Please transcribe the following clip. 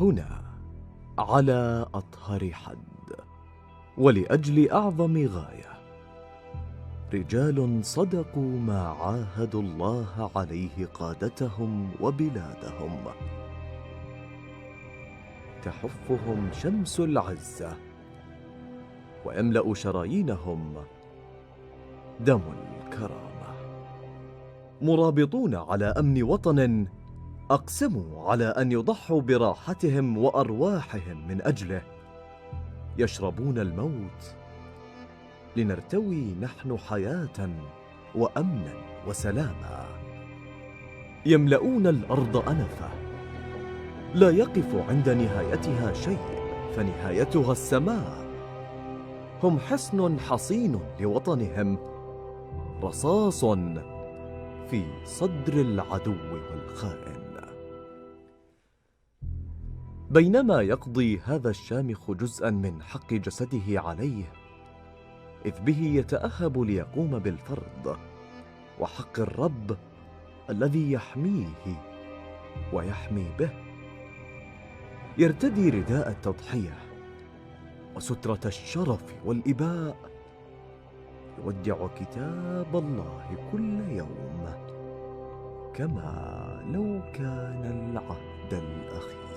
هنا على أطهر حد ولأجل أعظم غاية، رجال صدقوا ما عاهدوا الله عليه قادتهم وبلادهم، تحفهم شمس العزة ويملأ شرايينهم دم الكرامة، مرابطون على أمن وطن أقسموا على أن يضحوا براحتهم وأرواحهم من أجله، يشربون الموت لنرتوي نحن حياة وأمنا وسلاما، يملؤون الأرض أنفة، لا يقف عند نهايتها شيء فنهايتها السماء، هم حصن حصين لوطنهم، رصاص في صدر العدو والخائن. بينما يقضي هذا الشامخ جزءا من حق جسده عليه، إذ به يتأهب ليقوم بالفرض وحق الرب الذي يحميه ويحمي به، يرتدي رداء التضحية وسترة الشرف والإباء، يودع كتاب الله كل يوم كما لو كان العهد الأخير.